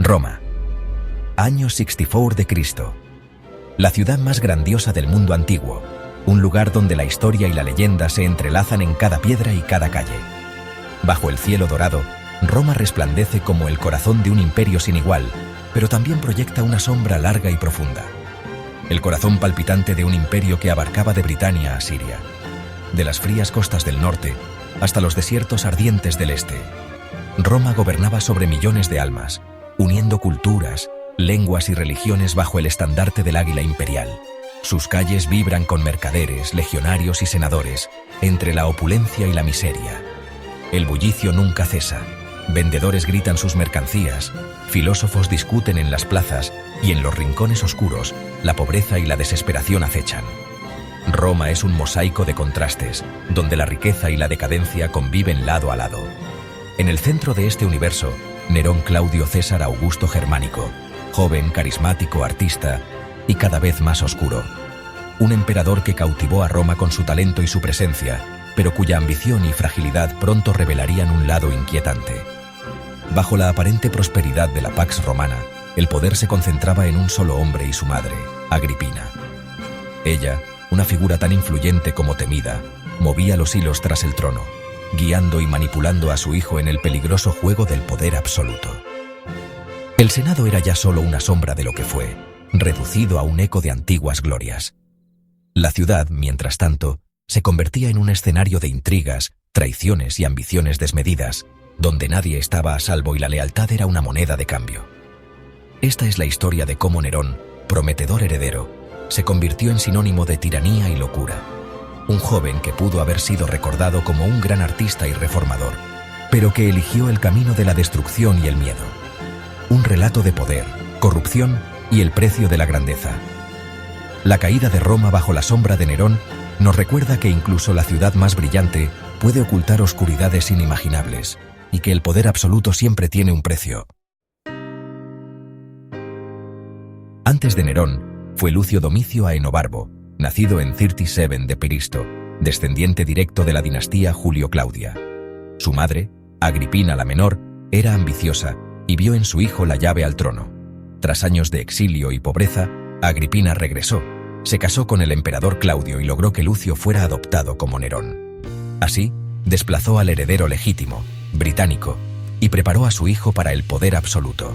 Roma. Año 64 de Cristo. La ciudad más grandiosa del mundo antiguo, un lugar donde la historia y la leyenda se entrelazan en cada piedra y cada calle. Bajo el cielo dorado, Roma resplandece como el corazón de un imperio sin igual, pero también proyecta una sombra larga y profunda. El corazón palpitante de un imperio que abarcaba de Britania a Siria, de las frías costas del norte hasta los desiertos ardientes del este. Roma gobernaba sobre millones de almas, uniendo culturas, lenguas y religiones bajo el estandarte del águila imperial. Sus calles vibran con mercaderes, legionarios y senadores, entre la opulencia y la miseria. El bullicio nunca cesa. Vendedores gritan sus mercancías, filósofos discuten en las plazas y en los rincones oscuros, la pobreza y la desesperación acechan. Roma es un mosaico de contrastes, donde la riqueza y la decadencia conviven lado a lado. En el centro de este universo, Nerón Claudio César Augusto Germánico, joven, carismático, artista y cada vez más oscuro. Un emperador que cautivó a Roma con su talento y su presencia, pero cuya ambición y fragilidad pronto revelarían un lado inquietante. Bajo la aparente prosperidad de la Pax Romana, el poder se concentraba en un solo hombre y su madre, Agripina. Ella, una figura tan influyente como temida, movía los hilos tras el trono, guiando y manipulando a su hijo en el peligroso juego del poder absoluto. El Senado era ya solo una sombra de lo que fue, reducido a un eco de antiguas glorias. La ciudad, mientras tanto, se convertía en un escenario de intrigas, traiciones y ambiciones desmedidas, donde nadie estaba a salvo y la lealtad era una moneda de cambio. Esta es la historia de cómo Nerón, prometedor heredero, se convirtió en sinónimo de tiranía y locura. Un joven que pudo haber sido recordado como un gran artista y reformador, pero que eligió el camino de la destrucción y el miedo. Un relato de poder, corrupción y el precio de la grandeza. La caída de Roma bajo la sombra de Nerón nos recuerda que incluso la ciudad más brillante puede ocultar oscuridades inimaginables y que el poder absoluto siempre tiene un precio. Antes de Nerón, fue Lucio Domicio Aenobarbo, nacido en 37 de Cristo, descendiente directo de la dinastía Julio-Claudia. Su madre, Agripina la menor, era ambiciosa y vio en su hijo la llave al trono. Tras años de exilio y pobreza, Agripina regresó, se casó con el emperador Claudio y logró que Lucio fuera adoptado como Nerón. Así, desplazó al heredero legítimo, británico, y preparó a su hijo para el poder absoluto.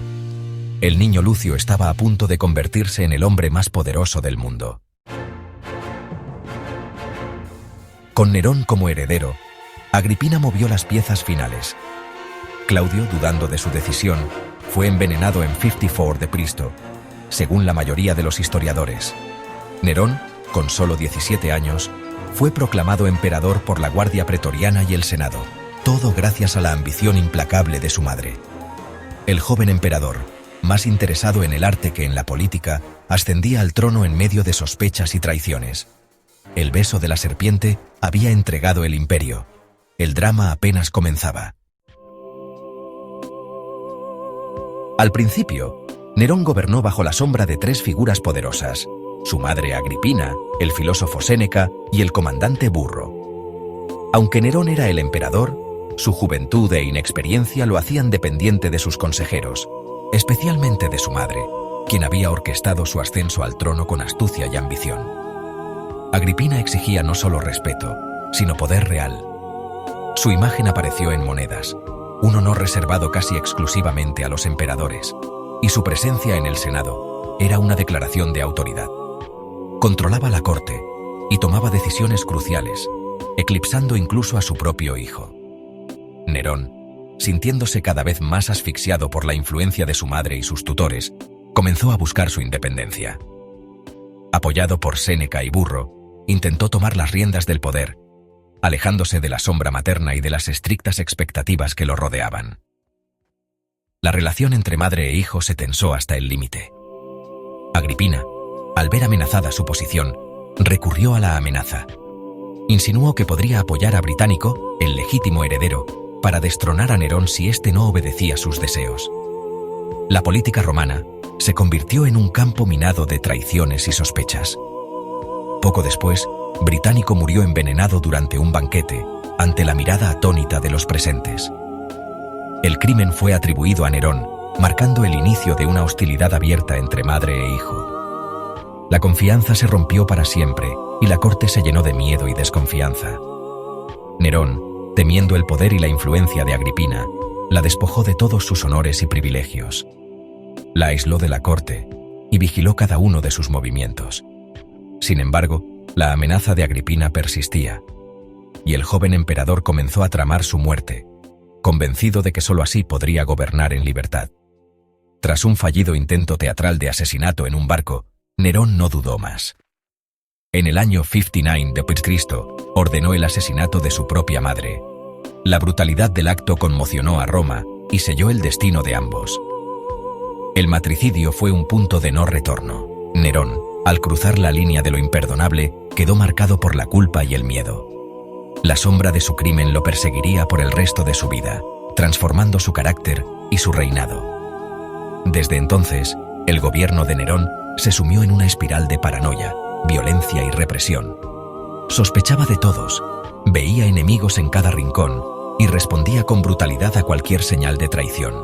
El niño Lucio estaba a punto de convertirse en el hombre más poderoso del mundo. Con Nerón como heredero, Agripina movió las piezas finales. Claudio, dudando de su decisión, fue envenenado en 54 de Cristo, según la mayoría de los historiadores. Nerón, con solo 17 años, fue proclamado emperador por la Guardia Pretoriana y el Senado, todo gracias a la ambición implacable de su madre. El joven emperador, más interesado en el arte que en la política, ascendía al trono en medio de sospechas y traiciones. El beso de la serpiente había entregado el imperio. El drama apenas comenzaba. Al principio, Nerón gobernó bajo la sombra de tres figuras poderosas: su madre Agripina, el filósofo Séneca y el comandante Burro. Aunque Nerón era el emperador, su juventud e inexperiencia lo hacían dependiente de sus consejeros, especialmente de su madre, quien había orquestado su ascenso al trono con astucia y ambición. Agripina exigía no solo respeto, sino poder real. Su imagen apareció en monedas, un honor reservado casi exclusivamente a los emperadores, y su presencia en el Senado era una declaración de autoridad. Controlaba la corte y tomaba decisiones cruciales, eclipsando incluso a su propio hijo. Nerón, sintiéndose cada vez más asfixiado por la influencia de su madre y sus tutores, comenzó a buscar su independencia. Apoyado por Séneca y Burro, intentó tomar las riendas del poder, alejándose de la sombra materna y de las estrictas expectativas que lo rodeaban. La relación entre madre e hijo se tensó hasta el límite. Agripina, al ver amenazada su posición, recurrió a la amenaza. Insinuó que podría apoyar a Británico, el legítimo heredero, para destronar a Nerón si éste no obedecía sus deseos. La política romana se convirtió en un campo minado de traiciones y sospechas. Poco después, Británico murió envenenado durante un banquete, ante la mirada atónita de los presentes. El crimen fue atribuido a Nerón, marcando el inicio de una hostilidad abierta entre madre e hijo. La confianza se rompió para siempre y la corte se llenó de miedo y desconfianza. Nerón, temiendo el poder y la influencia de Agripina, la despojó de todos sus honores y privilegios. La aisló de la corte y vigiló cada uno de sus movimientos. Sin embargo, la amenaza de Agripina persistía, y el joven emperador comenzó a tramar su muerte, convencido de que sólo así podría gobernar en libertad. Tras un fallido intento teatral de asesinato en un barco, Nerón no dudó más. En el año 59 d.C., ordenó el asesinato de su propia madre. La brutalidad del acto conmocionó a Roma y selló el destino de ambos. El matricidio fue un punto de no retorno. Nerón, al cruzar la línea de lo imperdonable, quedó marcado por la culpa y el miedo. La sombra de su crimen lo perseguiría por el resto de su vida, transformando su carácter y su reinado. Desde entonces, el gobierno de Nerón se sumió en una espiral de paranoia, violencia y represión. Sospechaba de todos, veía enemigos en cada rincón y respondía con brutalidad a cualquier señal de traición.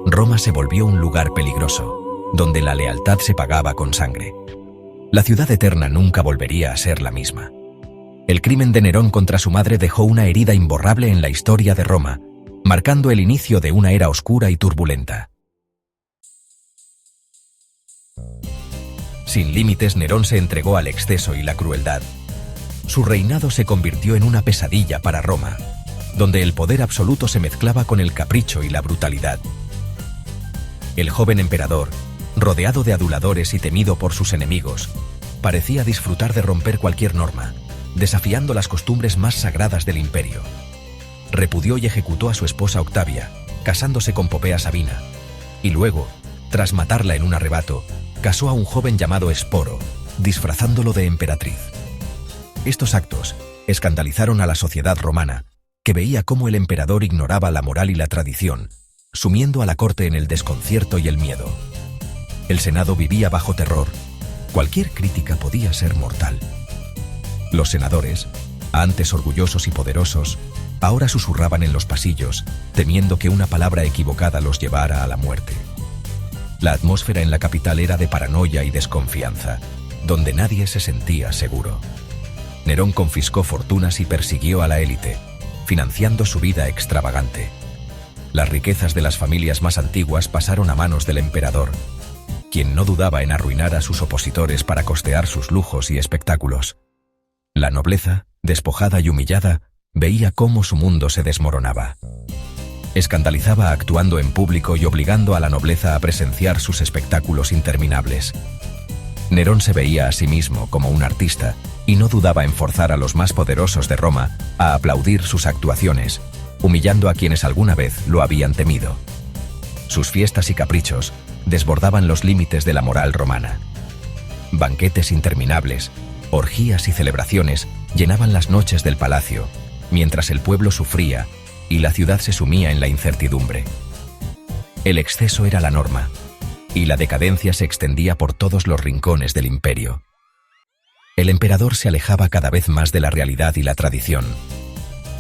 Roma se volvió un lugar peligroso, donde la lealtad se pagaba con sangre. La ciudad eterna nunca volvería a ser la misma. El crimen de Nerón contra su madre dejó una herida imborrable en la historia de Roma, marcando el inicio de una era oscura y turbulenta. Sin límites, Nerón se entregó al exceso y la crueldad. Su reinado se convirtió en una pesadilla para Roma, donde el poder absoluto se mezclaba con el capricho y la brutalidad. El joven emperador, rodeado de aduladores y temido por sus enemigos, parecía disfrutar de romper cualquier norma, desafiando las costumbres más sagradas del imperio. Repudió y ejecutó a su esposa Octavia, casándose con Popea Sabina, y luego, tras matarla en un arrebato, casó a un joven llamado Esporo, disfrazándolo de emperatriz. Estos actos escandalizaron a la sociedad romana, que veía cómo el emperador ignoraba la moral y la tradición, sumiendo a la corte en el desconcierto y el miedo. El Senado vivía bajo terror. Cualquier crítica podía ser mortal. Los senadores, antes orgullosos y poderosos, ahora susurraban en los pasillos, temiendo que una palabra equivocada los llevara a la muerte. La atmósfera en la capital era de paranoia y desconfianza, donde nadie se sentía seguro. Nerón confiscó fortunas y persiguió a la élite, financiando su vida extravagante. Las riquezas de las familias más antiguas pasaron a manos del emperador, quien no dudaba en arruinar a sus opositores para costear sus lujos y espectáculos. La nobleza, despojada y humillada, veía cómo su mundo se desmoronaba. Escandalizaba actuando en público y obligando a la nobleza a presenciar sus espectáculos interminables. Nerón se veía a sí mismo como un artista y no dudaba en forzar a los más poderosos de Roma a aplaudir sus actuaciones, humillando a quienes alguna vez lo habían temido. Sus fiestas y caprichos desbordaban los límites de la moral romana. Banquetes interminables, orgías y celebraciones llenaban las noches del palacio, mientras el pueblo sufría y la ciudad se sumía en la incertidumbre. El exceso era la norma, y la decadencia se extendía por todos los rincones del imperio. El emperador se alejaba cada vez más de la realidad y la tradición.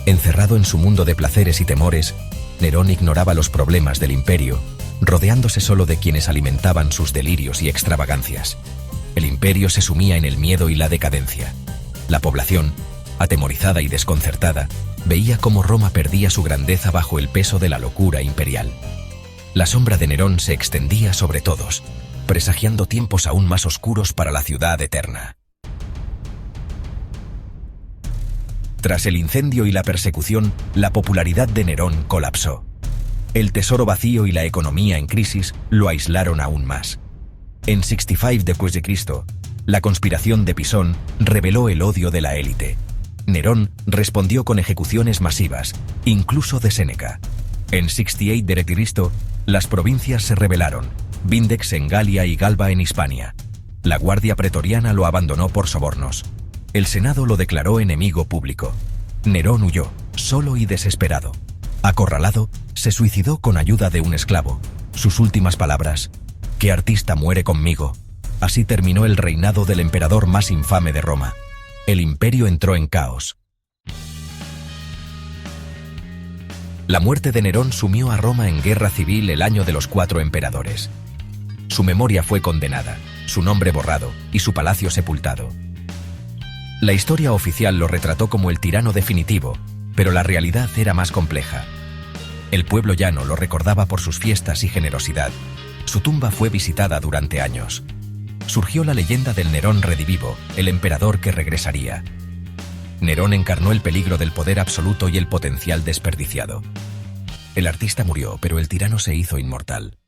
Encerrado en su mundo de placeres y temores, Nerón ignoraba los problemas del imperio, rodeándose solo de quienes alimentaban sus delirios y extravagancias. El imperio se sumía en el miedo y la decadencia. La población, atemorizada y desconcertada, veía cómo Roma perdía su grandeza bajo el peso de la locura imperial. La sombra de Nerón se extendía sobre todos, presagiando tiempos aún más oscuros para la ciudad eterna. Tras el incendio y la persecución, la popularidad de Nerón colapsó. El tesoro vacío y la economía en crisis lo aislaron aún más. En 65 d.C., la conspiración de Pisón reveló el odio de la élite. Nerón respondió con ejecuciones masivas, incluso de Séneca. En 68 d.C., las provincias se rebelaron, Vindex en Galia y Galba en Hispania. La guardia pretoriana lo abandonó por sobornos. El Senado lo declaró enemigo público. Nerón huyó, solo y desesperado. Acorralado, se suicidó con ayuda de un esclavo. Sus últimas palabras: «¿Qué artista muere conmigo?». Así terminó el reinado del emperador más infame de Roma. El imperio entró en caos. La muerte de Nerón sumió a Roma en guerra civil el año de los 4 emperadores. Su memoria fue condenada, su nombre borrado y su palacio sepultado. La historia oficial lo retrató como el tirano definitivo, pero la realidad era más compleja. El pueblo llano lo recordaba por sus fiestas y generosidad. Su tumba fue visitada durante años. Surgió la leyenda del Nerón redivivo, el emperador que regresaría. Nerón encarnó el peligro del poder absoluto y el potencial desperdiciado. El artista murió, pero el tirano se hizo inmortal.